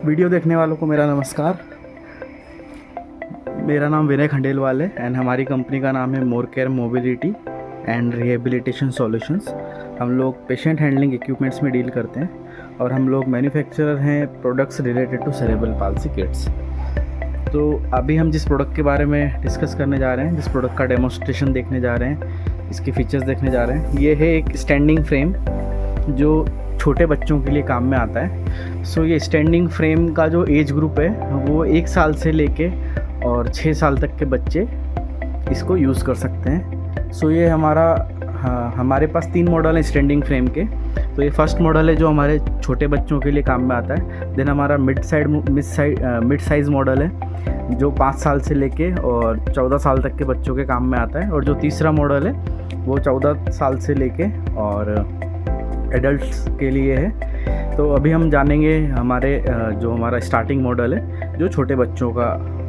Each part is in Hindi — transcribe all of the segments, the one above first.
वीडियो देखने वालों को मेरा नमस्कार। मेरा नाम विनय खंडेलवाल है एंड हमारी कंपनी का नाम है more care mobility and rehabilitation solutions. हम लोग पेशेंट हैंडलिंग इक्विपमेंट्स में डील करते हैं और हम लोग मैन्युफैक्चरर हैं products related to cerebral palsy kits. तो अभी हम जिस प्रोडक्ट के बारे में डिस्कस करने जा रहे हैं, जिस प्रोडक्ट का डेमोन्स्ट्रेशन देखने जा रहे हैं, इसके फीचर्स देखने जा रहे हैं, ये है एक स्टैंडिंग फ्रेम जो छोटे बच्चों के लिए काम में आता है। सो ये स्टैंडिंग फ्रेम का जो एज ग्रुप है वो 1 साल से लेके और 6 साल तक के बच्चे इसको यूज़ कर सकते हैं। सो ये हमारे पास 3 मॉडल हैं स्टैंडिंग फ्रेम के। तो ये फर्स्ट मॉडल है जो हमारे छोटे बच्चों के लिए काम में आता है। देन हमारा मिड साइज़ मॉडल है जो 5 साल से लेके और 14 साल तक के बच्चों के काम में आता है। और जो तीसरा मॉडल है वो 14 साल से लेके और एडल्ट्स के लिए है। तो अभी हम जानेंगे जो हमारा स्टार्टिंग मॉडल है जो छोटे बच्चों का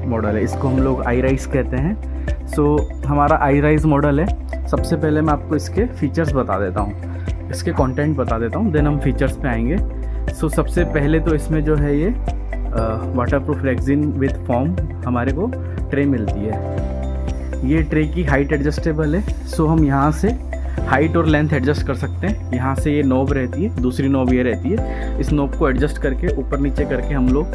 मॉडल है, इसको हम लोग आई राइज कहते हैं। सो हमारा आई राइज मॉडल है। सबसे पहले मैं आपको इसके फीचर्स बता देता हूँ, इसके कंटेंट बता देता हूँ, देन हम फीचर्स पे आएंगे। सो सबसे पहले तो इसमें जो है ये वाटरप्रूफ रेक्सिन विद फॉर्म हमारे को ट्रे मिलती है। ये ट्रे की हाइट एडजस्टेबल है। सो हम यहाँ से हाइट और लेंथ एडजस्ट कर सकते हैं। यहाँ से ये नॉब रहती है, दूसरी नॉब ये रहती है। इस नॉब को एडजस्ट करके ऊपर नीचे करके हम लोग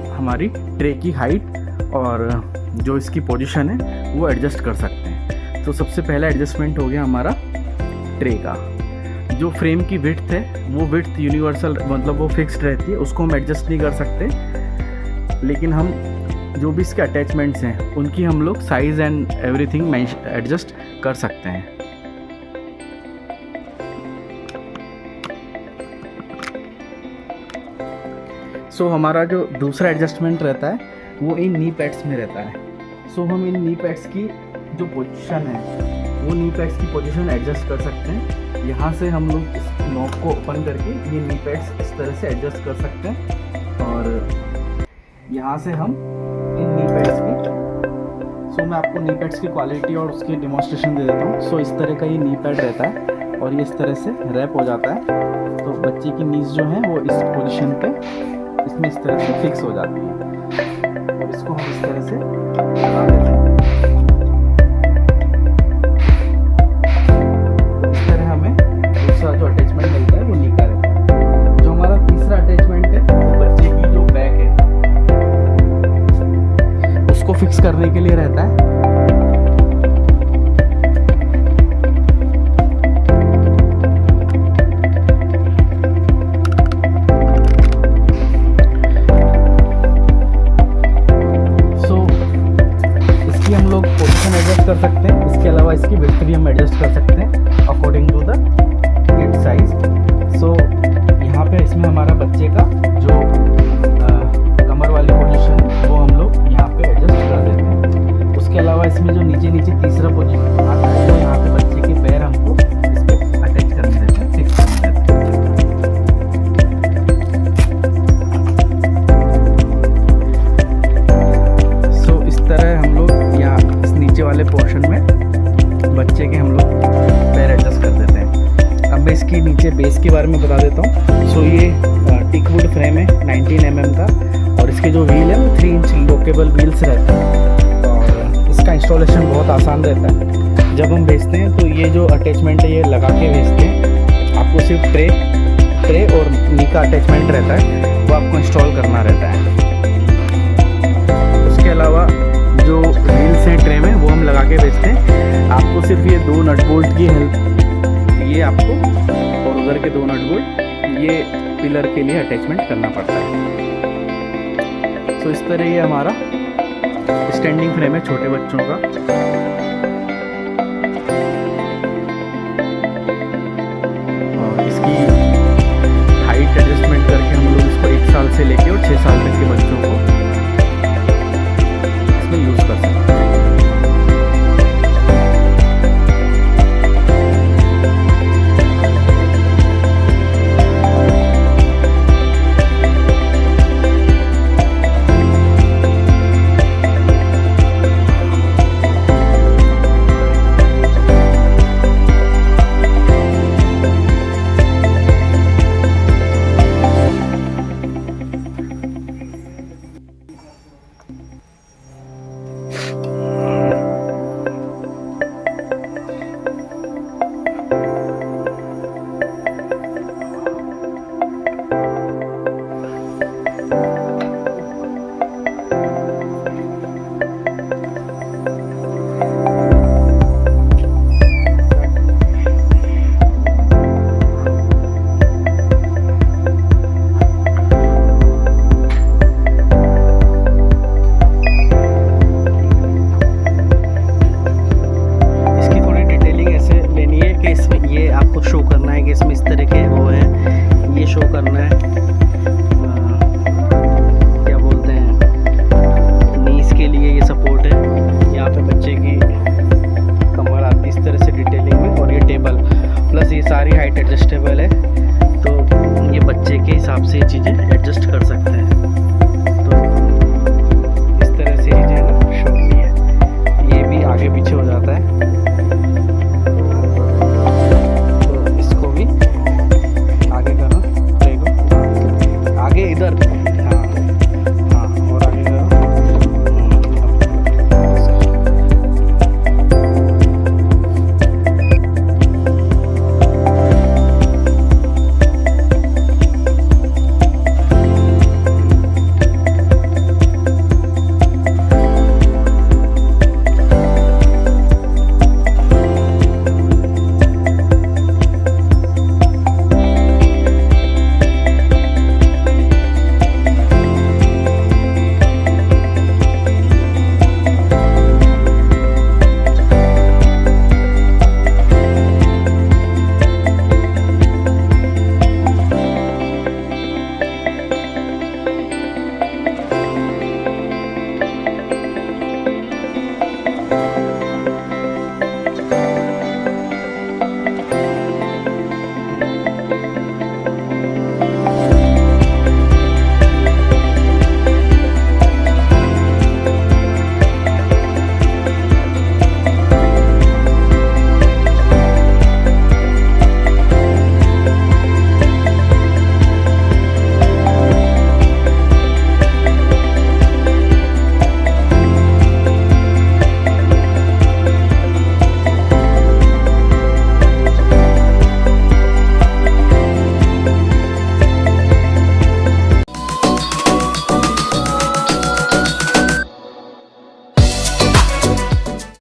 हमारी ट्रे की हाइट और जो इसकी पोजीशन है वो एडजस्ट कर सकते हैं। तो सबसे पहला एडजस्टमेंट हो गया हमारा ट्रे का। जो फ्रेम की विड्थ है वो विड्थ यूनिवर्सल, मतलब वो फिक्स्ड रहती है, उसको हम एडजस्ट नहीं कर सकते। लेकिन हम जो भी इसके अटैचमेंट्स हैं उनकी हम लोग साइज़ एंड एवरीथिंग एडजस्ट कर सकते हैं। सो हमारा जो दूसरा एडजस्टमेंट रहता है वो इन नी पैड्स में रहता है। सो हम इन नी पैड्स की जो पोजीशन है वो नी पैड्स की पोजीशन एडजस्ट कर सकते हैं। यहाँ से हम लोग इस नॉब को ओपन करके ये नी पैड्स इस तरह से एडजस्ट कर सकते हैं और यहाँ से हम इन नी पैड्स की मैं आपको नी पैड्स की क्वालिटी और उसकी डेमोन्स्ट्रेशन दे देता हूँ। इस तरह का ये नी पैड रहता है और ये इस तरह से रैप हो जाता है। तो बच्चे की नीज जो है वो इस पोजीशन पे इसमें इस तरह से फिक्स हो जाती है और इसको हम इस तरह से लगा देते हैं। तो इस तरह हमें दूसरा जो अटैचमेंट मिलता है वो नी का रहता है। जो हमारा तीसरा अटैचमेंट है वो बच्चे की जो बैक है उसको फिक्स करने के लिए रहता है। इसकी हम लोग पोजीशन एडजस्ट कर सकते हैं। इसके अलावा इसकी विड्थ भी हम एडजस्ट कर सकते हैं according to the kid size. So यहाँ पे इसमें हमारा बच्चे का जो कमर वाली पोजीशन वो हम लोग यहाँ पे एडजस्ट कर देते हैं। उसके अलावा इसमें जो नीचे तीसरा पोजीशन आता है वो यहाँ पे बच्चे के पैर हमको इस पर अटैच करने देते हैं, फिक्स करने देते हैं। सो इस तरह हम लोग यहाँ इस नीचे वाले पोर्शन में बच्चे के हम लोग पैर एडजस्ट कर देते हैं। अब मैं इसकी नीचे बेस के बारे में बता देता हूँ। सो ये टिक वुड फ्रेम है 19 mm का और इसके जो व्हील है वो 3 इंच लोकेबल व्हील्स रहते हैं और इसका इंस्टॉलेशन बहुत आसान रहता है। जब हम भेजते हैं तो ये जो अटैचमेंट है ये लगा के भेजते हैं। आपको सिर्फ ट्रे और नी का अटैचमेंट रहता है वो आपको इंस्टॉल करना रहता है। उसके अलावा जो व्हील्स हैं ट्रे में वो हम लगा के भेजते हैं। आपको सिर्फ ये 2 नट बोल्ट की हेल्प, ये आपको और उधर के 2 नट बोल्ट ये पिलर के लिए अटैचमेंट करना पड़ता है। तो इस तरह ये हमारा स्टैंडिंग फ्रेम है छोटे बच्चों का। और इसकी हाइट एडजस्टमेंट करके हम लोग इसको 1 साल से लेके और 6 साल तक के बच्चों को इसमें यूज़ कर सकते हैं। इसमें इस तरह के वो है, ये शो करना है क्या बोलते हैं, नीज के लिए ये सपोर्ट है। यहाँ पे बच्चे की कमर आती है इस तरह से डिटेलिंग में, और ये टेबल प्लस ये सारी हाइट एडजस्टेबल